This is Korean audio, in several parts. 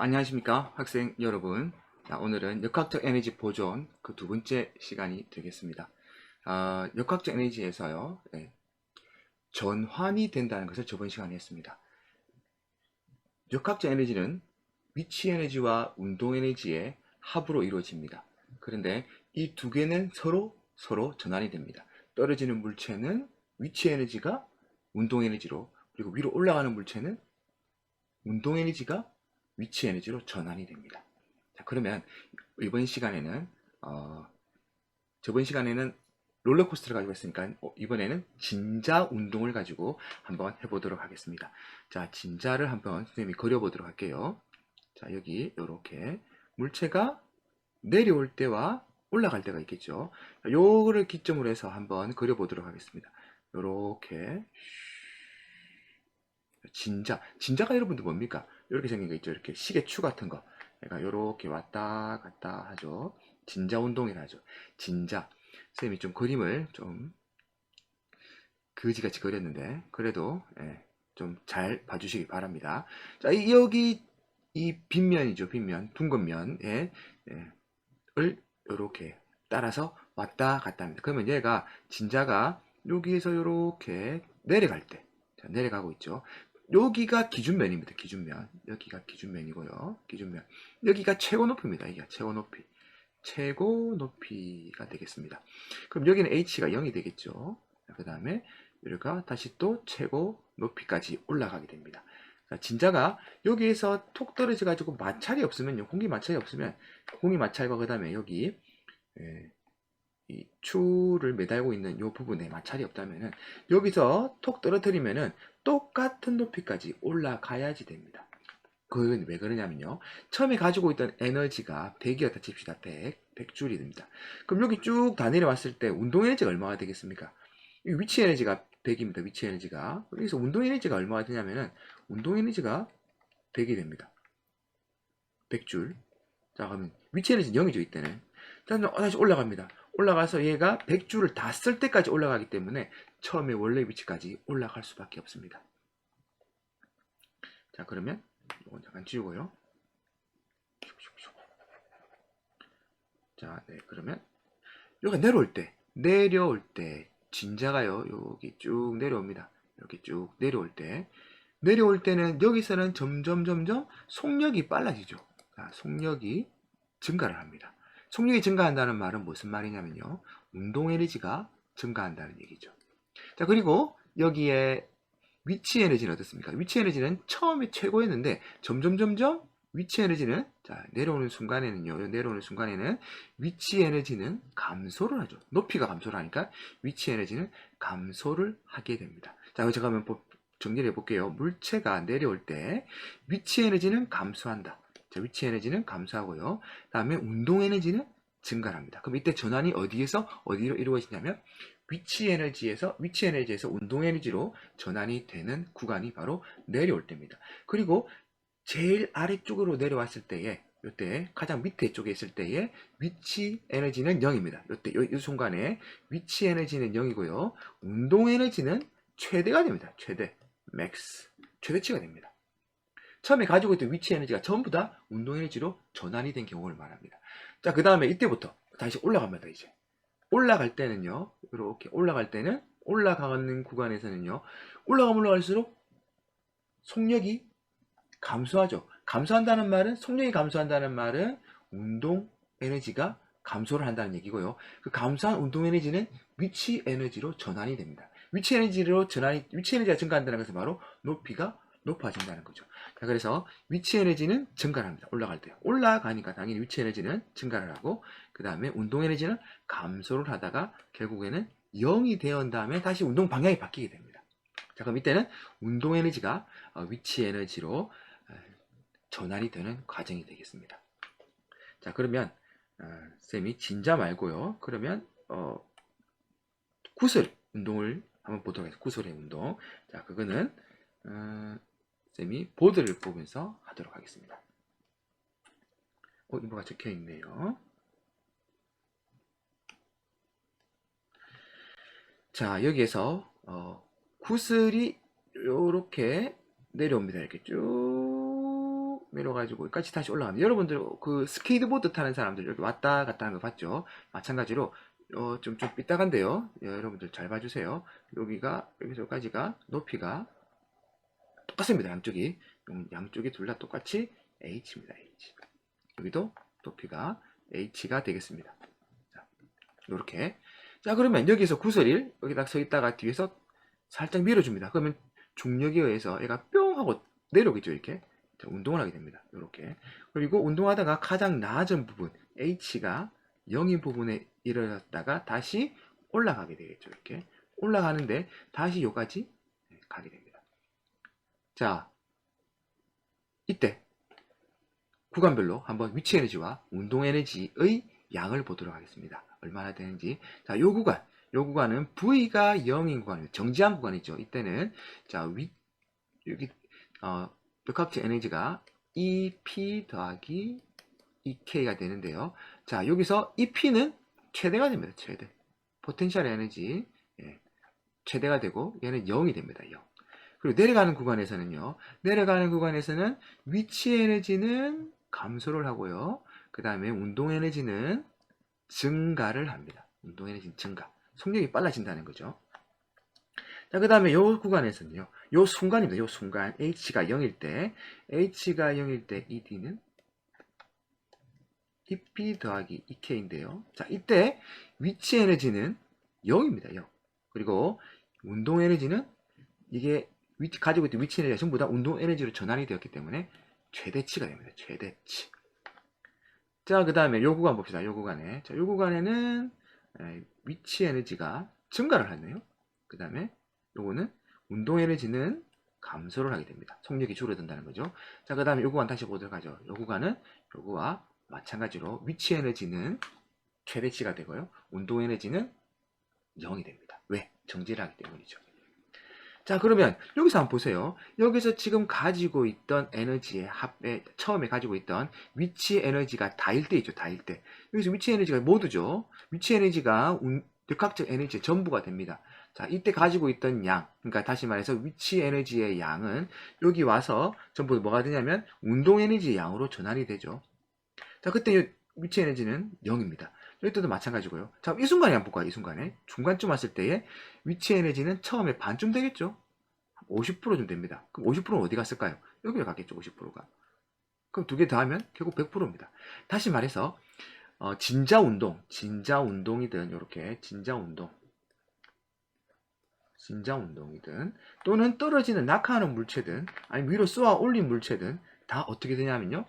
안녕하십니까 학생 여러분. 오늘은 역학적 에너지 보존 그 두 번째 시간이 되겠습니다. 역학적 에너지에서요, 전환이 된다는 것을 저번 시간에 했습니다. 역학적 에너지는 위치 에너지와 운동 에너지의 합으로 이루어집니다. 그런데 이 두 개는 서로 전환이 됩니다. 떨어지는 물체는 위치 에너지가 운동 에너지로, 그리고 위로 올라가는 물체는 운동 에너지가 위치 에너지로 전환이 됩니다. 자, 그러면 이번 시간에는 저번 시간에는 롤러코스터를 가지고 했으니까 이번에는 진자 운동을 가지고 한번 해보도록 하겠습니다. 자, 진자를 한번 선생님이 그려보도록 할게요. 자, 여기 이렇게 물체가 내려올 때와 올라갈 때가 있겠죠. 요거를 기점으로 해서 한번 그려보도록 하겠습니다. 요렇게 진자가 여러분들 뭡니까? 이렇게 생긴 거 있죠. 이렇게 시계추 같은 거. 그러니까 이렇게 왔다 갔다 하죠. 진자 운동이라 하죠. 진자. 선생님이 좀 그림을 좀 거지같이 그렸는데 그래도 좀 잘 봐주시기 바랍니다. 자, 여기 이 빗면이죠. 빗면, 둥근 면에 을 이렇게 따라서 왔다 갔다 합니다. 그러면 얘가 진자가 여기에서 이렇게 내려갈 때, 자, 내려가고 있죠. 여기가 기준면입니다. 기준면. 여기가 기준면이고요. 기준면. 여기가 최고 높이입니다. 이게 최고 높이. 최고 높이가 되겠습니다. 그럼 여기는 h가 0이 되겠죠. 그 다음에 여기가 다시 또 최고 높이까지 올라가게 됩니다. 진자가 여기에서 톡 떨어져 가지고 마찰이 없으면요, 공기 마찰이 없으면, 공기 마찰과 그 다음에 여기 이 추를 매달고 있는 이 부분에 마찰이 없다면은 여기서 톡 떨어뜨리면은 똑같은 높이까지 올라가야지 됩니다. 그건 왜 그러냐면요, 처음에 가지고 있던 에너지가 100이었다 칩시다. 100줄이 됩니다. 그럼 여기 쭉 다 내려왔을 때 운동 에너지가 얼마가 되겠습니까? 이 위치 에너지가 100입니다. 위치 에너지가. 여기서 운동 에너지가 얼마가 되냐면은 운동 에너지가 100이 됩니다. 100줄. 자, 그러면 위치 에너지는 0이죠, 이때는. 다시 올라갑니다. 올라가서 얘가 100줄을 다 쓸 때까지 올라가기 때문에 처음에 원래 위치까지 올라갈 수밖에 없습니다. 자, 그러면 이건 잠깐 지우고요. 자, 그러면 여기가 내려올 때 진자가요, 여기 쭉 내려옵니다. 이렇게 쭉 내려올 때는 여기서는 점점 속력이 빨라지죠. 자, 속력이 증가를 합니다. 속력이 증가한다는 말은 무슨 말이냐면요, 운동 에너지가 증가한다는 얘기죠. 자, 그리고 여기에 위치 에너지는 어떻습니까? 위치 에너지는 처음에 최고였는데 점점 위치 에너지는, 자, 내려오는 순간에는 위치 에너지는 감소를 하죠. 높이가 감소를 하니까 위치 에너지는 감소를 하게 됩니다. 자, 제가 한번 정리를 해볼게요. 물체가 내려올 때 위치 에너지는 감소한다. 자, 위치 에너지는 감소하고요. 다음에 운동 에너지는 증가합니다. 그럼 이때 전환이 어디에서 어디로 이루어지냐면 위치 에너지에서 운동 에너지로 전환이 되는 구간이 바로 내려올 때입니다. 그리고 제일 아래쪽으로 내려왔을 때에, 이때 가장 밑에 쪽에 있을 때에 위치 에너지는 0입니다. 이때 이 순간에 위치 에너지는 0이고요. 운동 에너지는 최대가 됩니다. 맥스, 최대치가 됩니다. 처음에 가지고 있던 위치 에너지가 전부 다 운동 에너지로 전환이 된 경우를 말합니다. 자, 그 다음에 이때부터 다시 올라갑니다. 이제 올라갈 때는요, 이렇게 올라갈 때는, 올라가는 구간에서는요, 올라갈수록 속력이 감소하죠. 속력이 감소한다는 말은 운동 에너지가 감소를 한다는 얘기고요. 그 감소한 운동 에너지는 위치 에너지로 전환이 됩니다. 위치 에너지가 증가한다는 것은 바로 높이가 높아진다는 거죠. 자, 그래서 위치 에너지는 증가를 합니다. 올라갈 때. 올라가니까 당연히 위치 에너지는 증가를 하고, 그 다음에 운동 에너지는 감소를 하다가 결국에는 0이 되은 다음에 다시 운동 방향이 바뀌게 됩니다. 자, 그럼 이때는 운동 에너지가 위치 에너지로 전환이 되는 과정이 되겠습니다. 자, 그러면 쌤이 진자 말고요, 그러면 구슬 운동을 한번 보도록 하겠습니다. 구슬의 운동. 자, 그거는 쌤이 보드를 보면서 하도록 하겠습니다. 이거가 적혀 있네요. 자, 여기에서 구슬이 이렇게 내려옵니다. 이렇게 쭉 내려가지고 여기까지 다시 올라갑니다. 여러분들 그 스케이트보드 타는 사람들 여기 왔다 갔다 하는 거 봤죠? 마찬가지로 좀 삐딱한데요. 여러분들 잘 봐주세요. 여기가 여기서 여기까지가 높이가 똑같습니다. 양쪽이 둘 다 똑같이 h입니다. h. 여기도 높이가 h가 되겠습니다. 자, 이렇게. 자, 그러면 여기서 구슬을 여기다 서 있다가 뒤에서 살짝 밀어줍니다. 그러면 중력에 의해서 얘가 뿅 하고 내려오겠죠. 이렇게. 자, 운동을 하게 됩니다. 이렇게. 그리고 운동하다가 가장 낮은 부분 h가 0인 부분에 이르렀다가 다시 올라가게 되겠죠. 이렇게. 올라가는데 다시 여기까지 가게 됩니다. 자, 이때 구간별로 한번 위치 에너지와 운동 에너지의 양을 보도록 하겠습니다. 얼마나 되는지. 자, 요 구간은 V가 0인 구간입니다. 정지한 구간이죠. 이때는 자, 여기 역학적 에너지가 EP 더하기 EK가 되는데요. 자, 여기서 EP는 최대가 됩니다. 최대. 포텐셜 에너지 최대가 되고 얘는 0이 됩니다. 0. 그리고 내려가는 구간에서는 위치 에너지는 감소를 하고요. 그 다음에 운동 에너지는 증가를 합니다. 운동 에너지는 증가. 속력이 빨라진다는 거죠. 자, 그 다음에 요 구간에서는요. 요 순간입니다. 요 순간 H가 0일 때 ED는 EP 더하기 EK인데요. 자, 이때 위치 에너지는 0입니다. 0. 그리고 운동 에너지는 이게 가지고 있던 위치 에너지가 전부 다 운동 에너지로 전환이 되었기 때문에 최대치가 됩니다. 최대치. 자, 그 다음에 요 구간 봅시다. 요 구간에는 위치 에너지가 증가를 하네요. 그 다음에 요거는 운동 에너지는 감소를 하게 됩니다. 속력이 줄어든다는 거죠. 자, 그 다음에 요 구간 다시 보도록 하죠. 요 구간은 요거와 마찬가지로 위치 에너지는 최대치가 되고요. 운동 에너지는 0이 됩니다. 왜? 정지를 하기 때문이죠. 자, 그러면 여기서 한번 보세요. 여기서 지금 가지고 있던 에너지의 처음에 가지고 있던 위치 에너지가 다일 때 있죠. 다일 때. 여기서 위치 에너지가 모두죠. 위치 에너지가 역학적 에너지의 전부가 됩니다. 자, 이때 가지고 있던 양, 그러니까 다시 말해서 위치 에너지의 양은 여기 와서 전부 뭐가 되냐면 운동 에너지의 양으로 전환이 되죠. 자, 그때 위치 에너지는 0입니다. 이때도 마찬가지고요. 자, 이 순간에 한번 볼까요? 이 순간에. 중간쯤 왔을 때에 위치 에너지는 처음에 반쯤 되겠죠? 50%좀 됩니다. 그럼 50%는 어디 갔을까요? 여기로 갔겠죠, 50%가. 그럼 두 개 더하면 결국 100%입니다. 다시 말해서, 진자 운동이든, 이렇게, 진자 운동이든, 또는 떨어지는 낙하하는 물체든, 아니면 위로 쏘아 올린 물체든, 다 어떻게 되냐면요.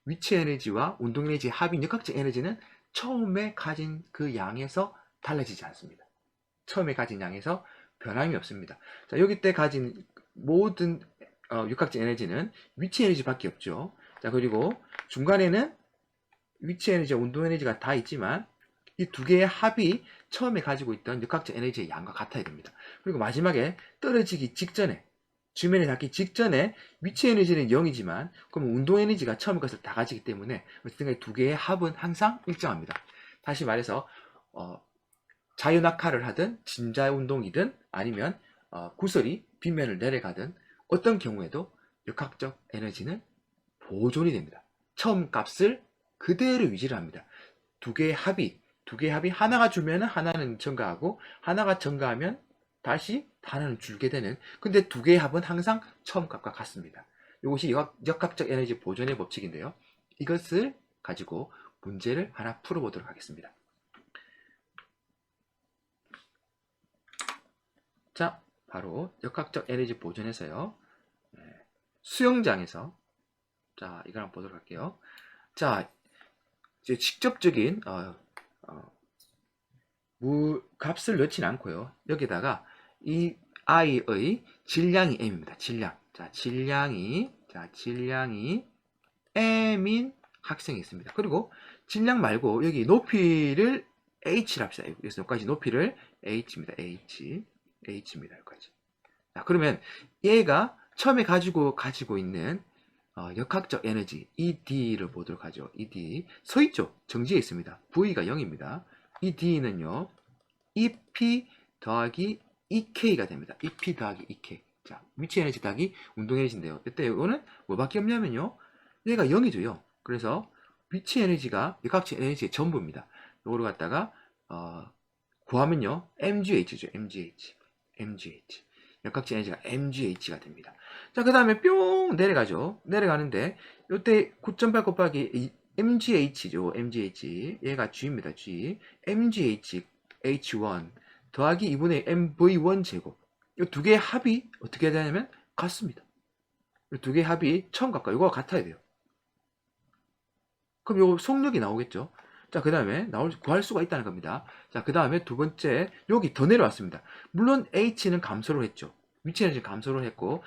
위치 에너지와 운동 에너지의 합인 역학적 에너지는 처음에 가진 그 양에서 달라지지 않습니다. 처음에 가진 양에서 변함이 없습니다. 자, 여기 때 가진 모든 역학적 에너지는 위치 에너지밖에 없죠. 자, 그리고 중간에는 위치 에너지와 운동 에너지가 다 있지만 이 두 개의 합이 처음에 가지고 있던 역학적 에너지의 양과 같아야 됩니다. 그리고 마지막에 떨어지기 직전에 주면에 닿기 직전에 위치 에너지는 0이지만 그럼 운동 에너지가 처음에 것을 다 가지기 때문에 어쨌든 두 개의 합은 항상 일정합니다. 다시 말해서 자유낙하를 하든 진자 운동이든 아니면 구슬이 빗면을 내려가든 어떤 경우에도 역학적 에너지는 보존이 됩니다. 처음 값을 그대로 유지를 합니다. 두 개의 합이 하나가 줄면 하나는 증가하고 하나가 증가하면 다시 하나는 줄게 되는, 근데 두 개의 합은 항상 처음 값과 같습니다. 이것이 역학적 에너지 보존의 법칙인데요. 이것을 가지고 문제를 하나 풀어보도록 하겠습니다. 자, 바로 역학적 에너지 보존에서요. 수영장에서 자, 이걸 한번 보도록 할게요. 자, 이제 직접적인 값을 넣지는 않고요. 여기다가 이 아이의 질량이 m입니다. 자, 질량이 m인 학생이 있습니다. 그리고 질량 말고 여기 높이를 h를 합시다. 그래서 여기까지 높이를 h입니다. h입니다. 여기까지. 자, 그러면 얘가 처음에 가지고 있는 역학적 에너지 ED를 보도록 하죠. ED 서 있죠. 정지해 있습니다. V가 0입니다. 이 D는요 EP 더하기 EK가 됩니다. EP 더하기 EK. 자, 위치 에너지 더하기 운동 에너지인데요. 이때 이거는 뭐밖에 없냐면요, 얘가 0이죠, 0. 그래서 위치 에너지가 역학적 에너지의 전부입니다. 요거를 갖다가 구하면요, mgh죠, mgh. 역학적 에너지가 mgh가 됩니다. 자, 그 다음에 뿅 내려가죠. 내려가는데 요때 9.8 곱하기 mgh죠, mgh. 얘가 g입니다, g. mgh h1 더하기 2분의 mv1 제곱. 이 두 개의 합이 어떻게 해야 되냐면 같습니다. 이 두 개의 합이 처음 값과 이거가 같아야 돼요. 그럼 요 속력이 나오겠죠. 자, 그 다음에 구할 수가 있다는 겁니다. 자, 그 다음에 두 번째, 여기 더 내려왔습니다. 물론 H는 감소를 했죠. 위치는 지금 감소를 했고,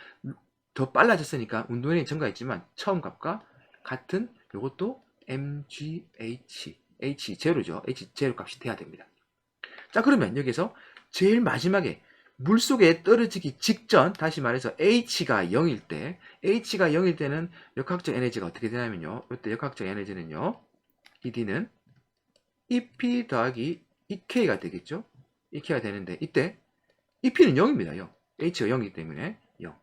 더 빨라졌으니까 운동량이 증가했지만, 처음 값과 같은 요것도 MGH, H0죠. H0 값이 돼야 됩니다. 자, 그러면 여기서 제일 마지막에 물속에 떨어지기 직전, 다시 말해서 H가 0일 때는 역학적 에너지가 어떻게 되냐면요. 이때 역학적 에너지는요. ED는 EP 더하기 EK가 되겠죠. EK가 되는데 이때 EP는 0입니다. 0. H가 0이기 때문에 0.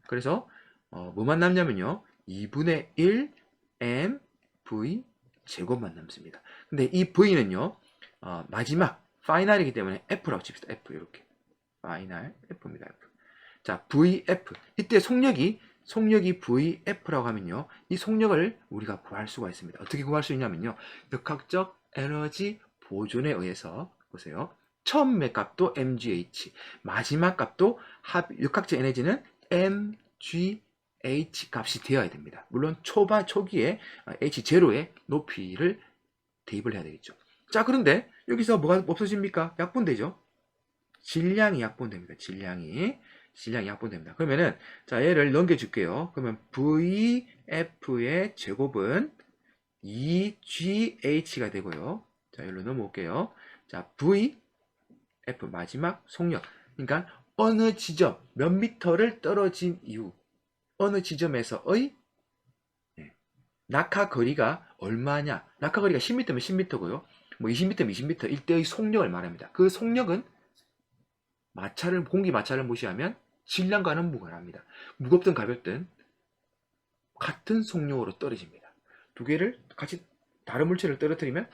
그래서 뭐만 남냐면요. 2분의 1 mv 제곱만 남습니다. 근데 이 v는요. 마지막 파이널이기 때문에 F라고 칩시다. F 이렇게. 파이널 F입니다. F. 자, VF. 이때 속력이 VF라고 하면요. 이 속력을 우리가 구할 수가 있습니다. 어떻게 구할 수 있냐면요. 역학적 에너지 보존에 의해서 보세요. 처음의 값도 mgh, 마지막 값도 역학적 에너지는 mgh 값이 되어야 됩니다. 물론 초기에 h0의 높이를 대입을 해야 되겠죠. 자, 그런데 여기서 뭐가 없어집니까? 약분되죠. 질량이 약분됩니다. 질량이 약분됩니다. 그러면은 자, 얘를 넘겨줄게요. 그러면 VF의 제곱은 2GH가 되고요. 자, 여기로 넘어올게요. 자, VF 마지막 속력. 그러니까 어느 지점 몇 미터를 떨어진 이후 어느 지점에서의 낙하 거리가 얼마냐? 낙하 거리가 10m면 10m고요. 뭐 20m면 20m 일대의 속력을 말합니다. 그 속력은 공기 마찰을 무시하면 질량과는 무관합니다. 무겁든 가볍든 같은 속력으로 떨어집니다. 두 개를 같이 다른 물체를 떨어뜨리면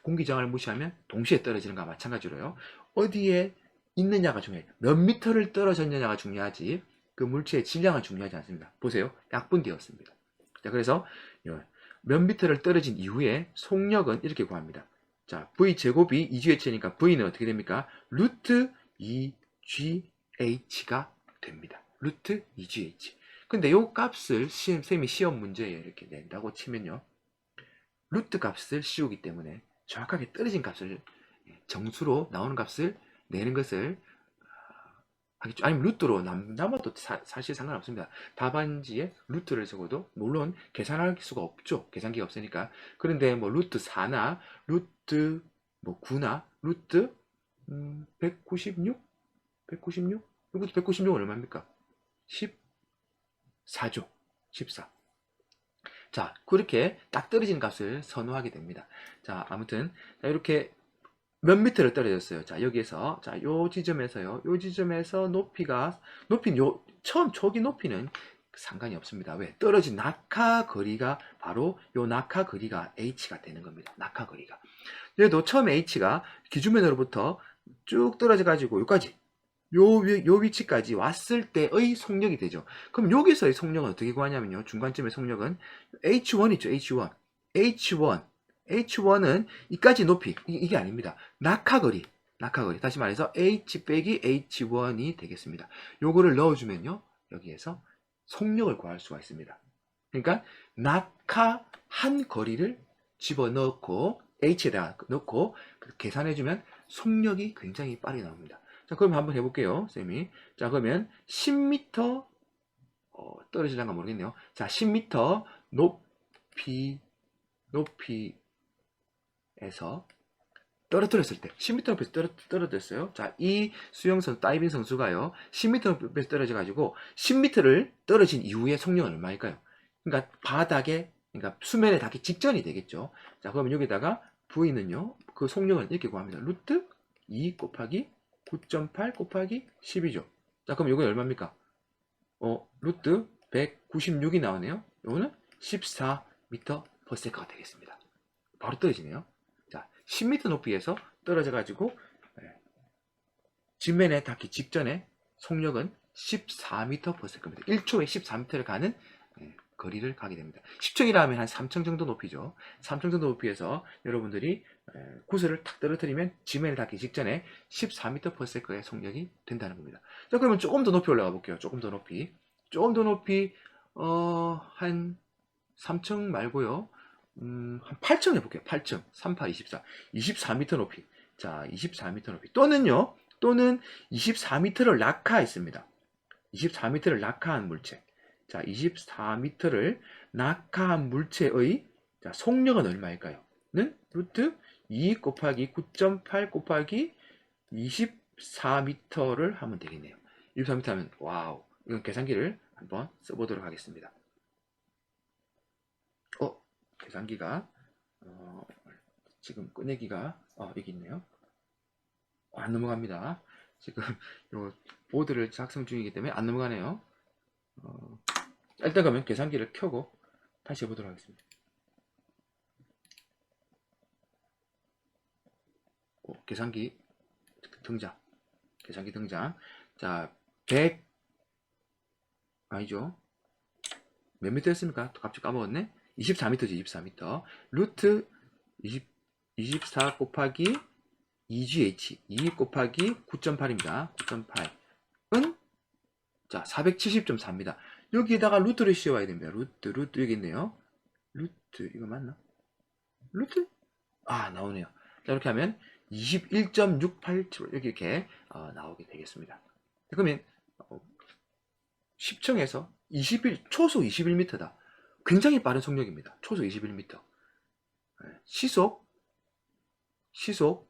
공기 저항을 무시하면 동시에 떨어지는 것과 마찬가지로요. 어디에 있느냐가 중요해요. 몇 미터를 떨어졌느냐가 중요하지 그 물체의 질량은 중요하지 않습니다. 보세요. 약분되었습니다. 자, 그래서 몇 미터를 떨어진 이후에 속력은 이렇게 구합니다. 자, V제곱이 2GH니까 V는 어떻게 됩니까? 루트 2GH가 됩니다. 루트 2GH. 근데 이 값을 쌤이 시험 문제에 이렇게 낸다고 치면요. 루트 값을 씌우기 때문에 정확하게 떨어진 값을 정수로 나오는 값을 내는 것을 하겠죠. 아니면 루트로 남아도 사실 상관없습니다. 답안지에 루트를 적어도 물론 계산할 수가 없죠. 계산기가 없으니까. 그런데 뭐 루트 4나 루트 뭐 9나 루트 196? 196? 여기 196은 얼마입니까? 14죠. 14. 자, 그렇게 딱 떨어지는 값을 선호하게 됩니다. 자, 아무튼 이렇게 몇 미터를 떨어졌어요. 자, 여기에서 요 지점에서요. 요 지점에서 높이는 처음 초기 높이는 상관이 없습니다. 왜? 떨어진 낙하 거리가 바로 요 낙하 거리가 h가 되는 겁니다. 낙하 거리가. 얘도 처음 h가 기준면으로부터 쭉 떨어져 가지고 여기까지 요 위치까지 왔을 때의 속력이 되죠. 그럼 여기서의 속력은 어떻게 구하냐면요. 중간점의 속력은 H1 있죠. H1은 이까지 높이 이게 아닙니다. 낙하거리 다시 말해서 H 빼기 H1이 되겠습니다. 요거를 넣어주면요. 여기에서 속력을 구할 수가 있습니다. 그러니까 낙하한 거리를 집어넣고 H에다가 넣고 계산해주면 속력이 굉장히 빠르게 나옵니다. 자, 그럼 한번 해볼게요, 쌤이. 자, 그러면 10m 떨어지는가 모르겠네요. 자, 10m 높이에서 떨어뜨렸을 때 10m 높이에서 떨어졌어요. 자, 이 수영선 다이빙 선수가요 10m 높이에서 떨어져 가지고 10m를 떨어진 이후에 속력은 얼마일까요? 그러니까 그러니까 수면에 닿기 직전이 되겠죠. 자, 그러면 여기다가 V는요 그 속력은 이렇게 구합니다. 루트 2 곱하기 9.8 곱하기 10이죠. 자, 그럼 이건 얼마입니까? 루트 196이 나오네요. 이거는 14m/s가 되겠습니다. 바로 떨어지네요. 자, 10m 높이에서 떨어져 가지고 지면에 닿기 직전에 속력은 14m/s입니다. 1초에 14m를 가는 거리를 가게 됩니다. 10층이라 하면 한 3층 정도 높이죠. 3층 정도 높이에서 여러분들이 구슬을 탁 떨어뜨리면 지면에 닿기 직전에 14m/s의 속력이 된다는 겁니다. 자, 그러면 조금 더 높이 올라가 볼게요. 조금 더 높이. 한 3층 말고요. 한 8층 해볼게요. 8층. 38, 24. 24m 높이. 자, 24m 높이. 또는 24m를 낙하했습니다. 24m를 낙하한 물체. 자, 24m를 낙하한 물체의 자, 속력은 얼마일까요? 는 루트 2 곱하기 9.8 곱하기 24m를 하면 되겠네요. 24m 하면 와우. 이건 계산기를 한번 써보도록 하겠습니다. 계산기가 지금 꺼내기가 여기 있네요. 안 넘어갑니다. 지금 요 보드를 작성 중이기 때문에 안 넘어가네요. 일단 그러면 계산기를 켜고 다시 해보도록 하겠습니다. 계산기 등장. 계산기 등장. 자, 100 아니죠. 몇 미터였습니까? 갑자기 까먹었네. 24m죠. 24m. 루트 24 곱하기 2GH 2 곱하기 9.8입니다. 9.8은 자 470.4입니다. 여기에다가 루트를 씌워야 됩니다. 루트 여기 있네요. 루트 이거 맞나? 루트? 나오네요. 자, 이렇게 하면 21.687 이렇게 나오게 되겠습니다. 그러면 10층에서 초속 21m다. 굉장히 빠른 속력입니다. 초속 21m. 시속으로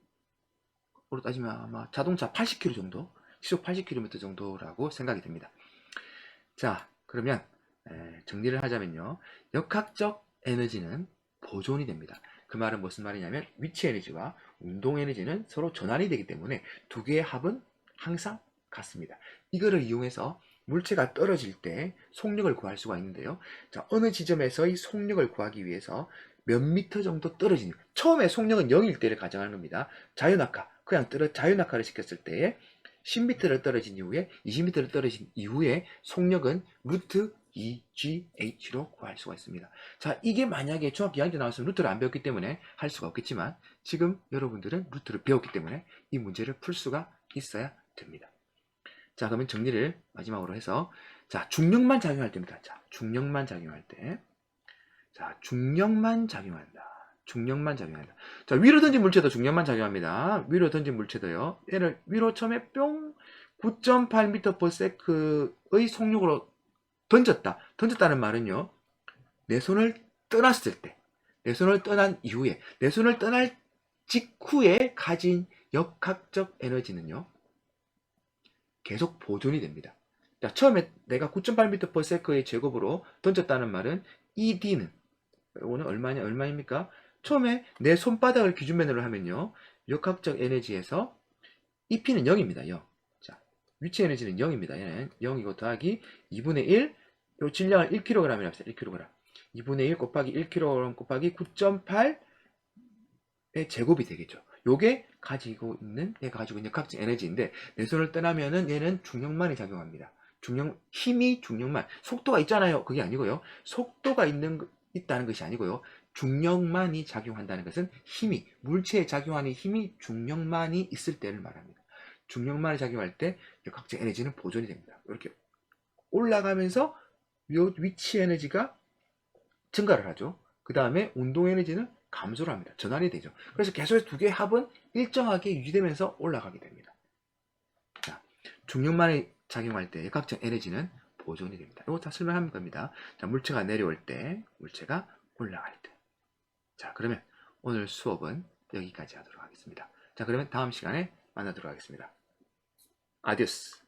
따지면 아마 자동차 80km 정도, 시속 80km 정도라고 생각이 됩니다. 자, 그러면 정리를 하자면요. 역학적 에너지는 보존이 됩니다. 그 말은 무슨 말이냐면 위치 에너지와 운동 에너지는 서로 전환이 되기 때문에 두 개의 합은 항상 같습니다. 이거를 이용해서 물체가 떨어질 때 속력을 구할 수가 있는데요. 자, 어느 지점에서의 속력을 구하기 위해서 몇 미터 정도 떨어지는, 처음에 속력은 0일 때를 가정하는 겁니다. 자유낙하, 그냥 자유낙하를 시켰을 때에 10m를 떨어진 이후에 20m를 떨어진 이후에 속력은 루트 2GH로 구할 수가 있습니다. 자, 이게 만약에 중학교 2학년 때 나왔으면 루트를 안 배웠기 때문에 할 수가 없겠지만 지금 여러분들은 루트를 배웠기 때문에 이 문제를 풀 수가 있어야 됩니다. 자, 그러면 정리를 마지막으로 해서 자, 중력만 작용할 때입니다. 자, 중력만 작용할 때. 자, 중력만 작용한다. 중력만 작용한다. 자, 위로 던진 물체도 중력만 작용합니다. 위로 던진 물체도요. 얘를 위로 처음에 뿅 9.8m/s의 속력으로 던졌다. 던졌다는 말은요. 내 손을 떠났을 때, 내 손을 떠난 이후에, 내 손을 떠날 직후에 가진 역학적 에너지는요. 계속 보존이 됩니다. 자, 처음에 내가 9.8m/s의 제곱으로 던졌다는 말은 ED는 이거는 얼마입니까? 처음에 내 손바닥을 기준면으로 하면요. 역학적 에너지에서 EP는 0입니다. 0. 자, 위치 에너지는 0입니다. 얘는 0이고 더하기 2분의 1, 요 질량을 1kg이라 합시다. 1kg. 2분의 1 곱하기 1kg 곱하기 9.8의 제곱이 되겠죠. 요게 가지고 있는 역학적 에너지인데 내 손을 떠나면은 얘는 중력만이 작용합니다. 힘이 중력만, 속도가 있잖아요. 그게 아니고요. 속도가 있다는 것이 아니고요. 중력만이 작용한다는 것은 물체에 작용하는 힘이 중력만이 있을 때를 말합니다. 중력만이 작용할 때 역학적 에너지는 보존이 됩니다. 이렇게 올라가면서 위치 에너지가 증가를 하죠. 그 다음에 운동 에너지는 감소를 합니다. 전환이 되죠. 그래서 계속해서 두 개의 합은 일정하게 유지되면서 올라가게 됩니다. 자, 중력만이 작용할 때 역학적 에너지는 보존이 됩니다. 이거 다 설명하는 겁니다. 자, 물체가 내려올 때, 물체가 올라갈 때. 자, 그러면 오늘 수업은 여기까지 하도록 하겠습니다. 자, 그러면 다음 시간에 만나도록 하겠습니다. 아디오스.